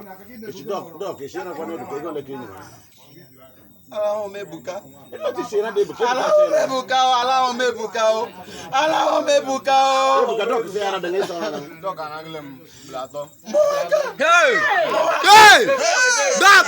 Allow me buka. Hey! Hey! Back!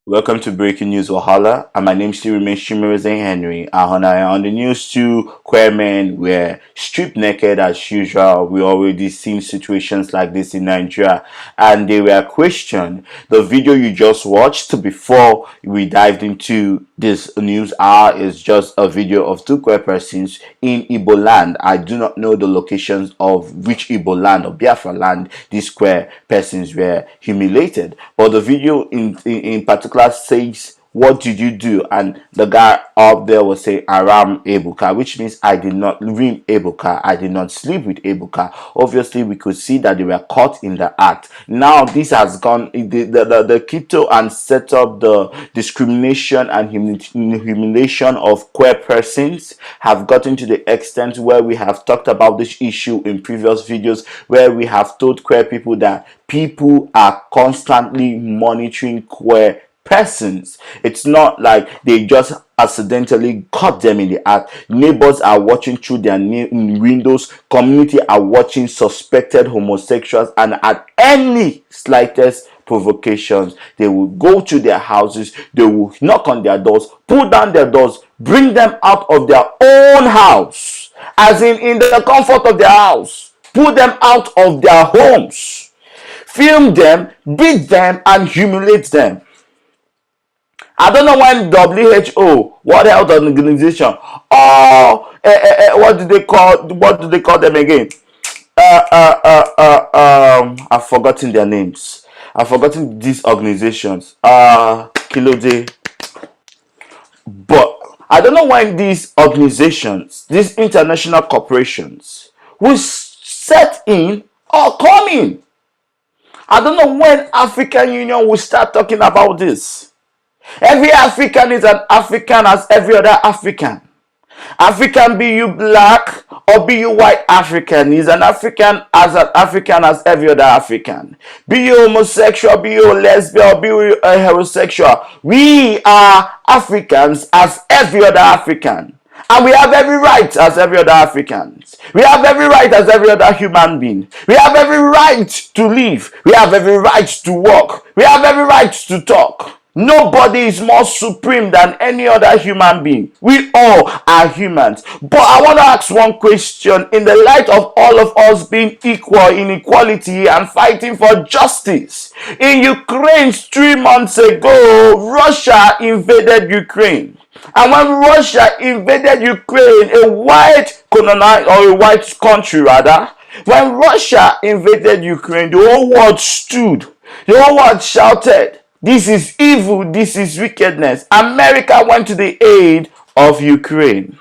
Welcome to Breaking News Wahala, and my name still remains Chimere Henry. On the news, two queer men were stripped naked as usual. We already seen situations like this in Nigeria, and they were questioned. The video you just watched before we dived into this news hour is just a video of two queer persons in Igbo land. I do not know the locations of which Igbo land or Biafra land these queer persons were humiliated, but the video in particular says, "What did you do?" And the guy up there was saying, "Aram Ebuka," which means I did not ring Ebuka, I did not sleep with Ebuka. Obviously, we could see that they were caught in the act. Now, this has gone the keto and set up the discrimination and humiliation of queer persons have gotten to the extent where we have talked about this issue in previous videos, where we have told queer people that people are constantly monitoring queer persons. It's not like they just accidentally caught them in the act. Neighbors are watching through their windows. Community are watching suspected homosexuals, and at any slightest provocations, they will go to their houses, they will knock on their doors, pull down their doors, bring them out of their own house, as in the comfort of their house, pull them out of their homes, film them, beat them, and humiliate them. I don't know when WHO, World Health Organization, or what do they call them again? I've forgotten their names. I've forgotten these organizations. Kilode. But I don't know when these organizations, these international corporations, will set in or come in. I don't know when African Union will start talking about this. Every African is an African as every other African. African, be you black or be you white African, is an African as every other African. Be you homosexual, be you lesbian, or be you heterosexual. We are Africans as every other African. And we have every right as every other African. We have every right as every other human being. We have every right to live. We have every right to walk. We have every right to talk. Nobody is more supreme than any other human being. We all are humans. But I want to ask one question in the light of all of us being equal in equality and fighting for justice. In Ukraine 3 months ago, Russia invaded Ukraine. And when Russia invaded Ukraine, a white colonized, or a white country rather, when Russia invaded Ukraine, the whole world stood. The whole world shouted, "This is evil, this is wickedness." America went to the aid of Ukraine.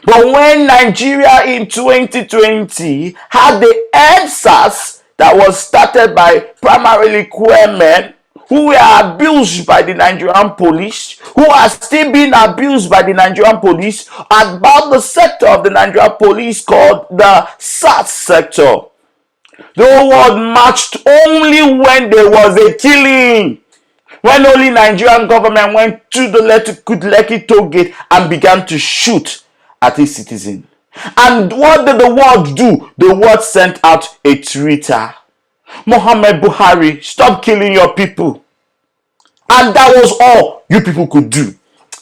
But when Nigeria in 2020 had the EndSARS that was started by primarily queer men who were abused by the Nigerian police, who are still being abused by the Nigerian police, about the sector of the Nigerian police called the SARS sector. The whole world marched only when there was a killing. When only Nigerian government went to the Lekki toll gate and began to shoot at its citizen. And what did the world do? The world sent out a Twitter. Muhammad Buhari, stop killing your people. And that was all you people could do.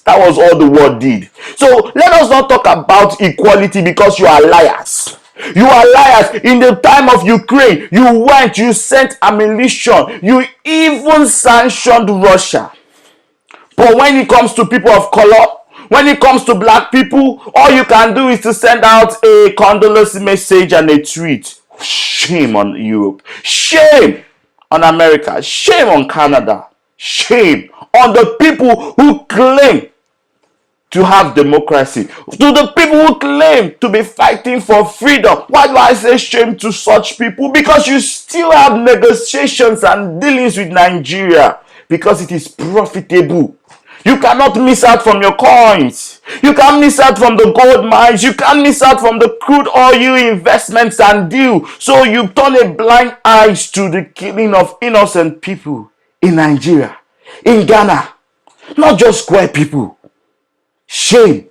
That was all the world did. So let us not talk about equality, because you are liars. You are liars. In the time of Ukraine, you sent ammunition, you even sanctioned Russia. But when it comes to people of color, when it comes to black people, all you can do is to send out a condolence message and a tweet. Shame on Europe. Shame on America. Shame on Canada. Shame on the people who claim to have democracy. To the people who claim to be fighting for freedom, why do I say shame to such people? Because you still have negotiations and dealings with Nigeria because it is profitable. You cannot miss out from your coins. You can't miss out from the gold mines. You can't miss out from the crude oil investments and deal. So you turn a blind eye to the killing of innocent people in Nigeria, in Ghana, not just square people. Shame.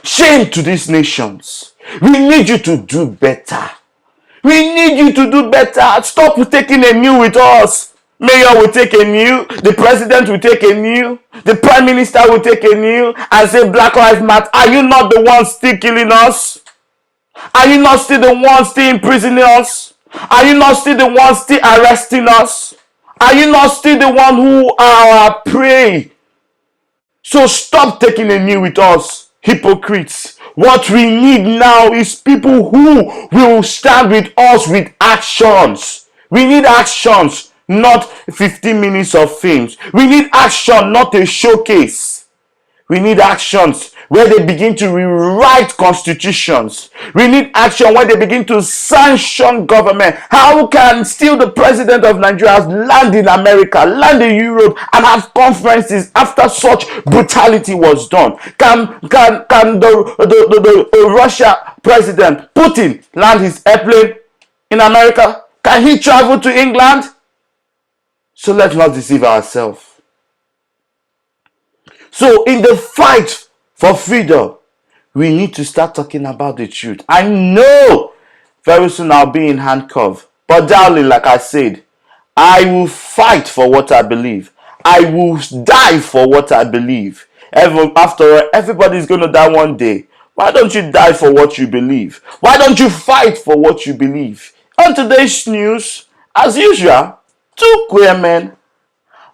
Shame to these nations. We need you to do better. We need you to do better. Stop taking a knee with us. Mayor will take a knee. The president will take a knee. The prime minister will take a knee and say Black Lives Matter. Are you not the ones still killing us? Are you not still the ones still imprisoning us? Are you not still the ones still arresting us? Are you not still the one who are our prey? So stop taking a knee with us, hypocrites. What we need now is people who will stand with us with actions. We need actions, not 15 minutes of films. We need action, not a showcase. We need actions where they begin to rewrite constitutions. We need action where they begin to sanction government. How can still the president of Nigeria land in America, land in Europe, and have conferences after such brutality was done? Can the Russia president Putin land his airplane in America? Can he travel to England? So let's not deceive ourselves. So in the fight for freedom, we need to start talking about the truth. I know very soon I'll be in handcuffs. But darling, like I said, I will fight for what I believe. I will die for what I believe. After all, everybody's going to die one day. Why don't you die for what you believe? Why don't you fight for what you believe? On today's news, as usual, 2 queer men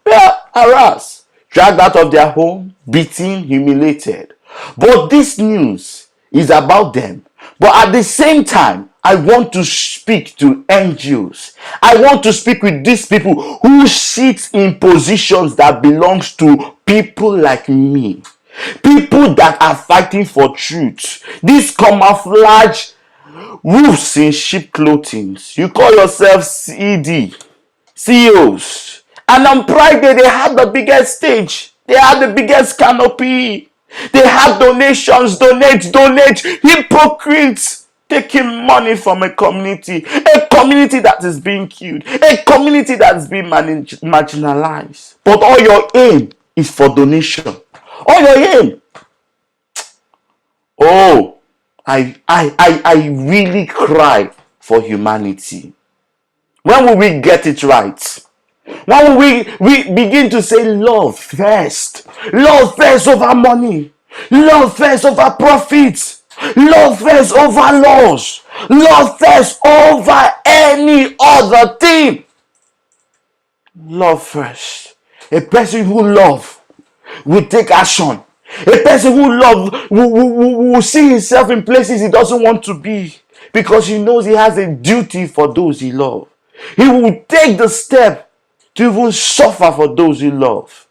were harassed, dragged out of their home, beaten, humiliated. But this news is about them. But at the same time, I want to speak to NGOs. I want to speak with these people who sit in positions that belongs to people like me. People that are fighting for truth. These camouflage wolves in sheep clothing. You call yourself CEOs. And on Pride Day, they had the biggest stage. They had the biggest canopy. They had donations, donate. Hypocrites taking money from a community that is being killed, a community that is being marginalized. But all your aim is for donation. All your aim. Oh, I really cry for humanity. When will we get it right? When will we begin to say love first? Love first over money. Love first over profits. Love first over laws. Love first over any other thing. Love first. A person who loves will take action. A person who loves will see himself in places he doesn't want to be because he knows he has a duty for those he loves. He will take the step to even suffer for those you love.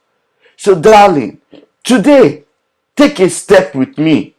So darling, today, take a step with me.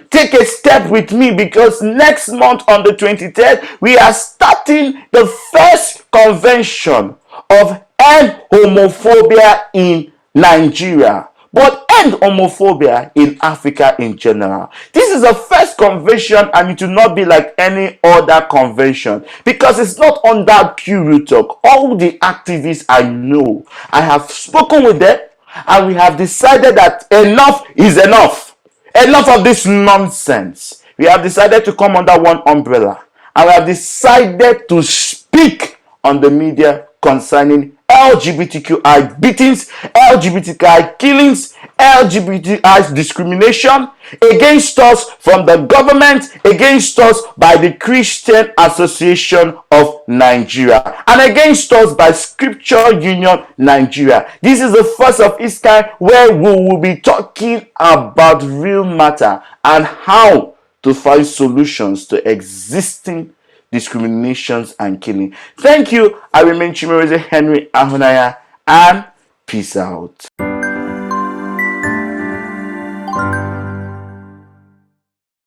Take a step with me because next month on the 23rd, we are starting the first convention of End Homophobia in Nigeria. But end homophobia in Africa in general. This is the first convention and it will not be like any other convention because it's not under Pure Talk. All the activists I know, I have spoken with them and we have decided that enough is enough. Enough of this nonsense. We have decided to come under one umbrella and we have decided to speak on the media concerning LGBTQI beatings, LGBTQI killings, LGBTI discrimination against us from the government, against us by the Christian Association of Nigeria, and against us by Scripture Union Nigeria. This is the first of its kind where we will be talking about real matter and how to find solutions to existing discriminations and killing. Thank you. I remain Chimereze Henry Ahunaya and peace out.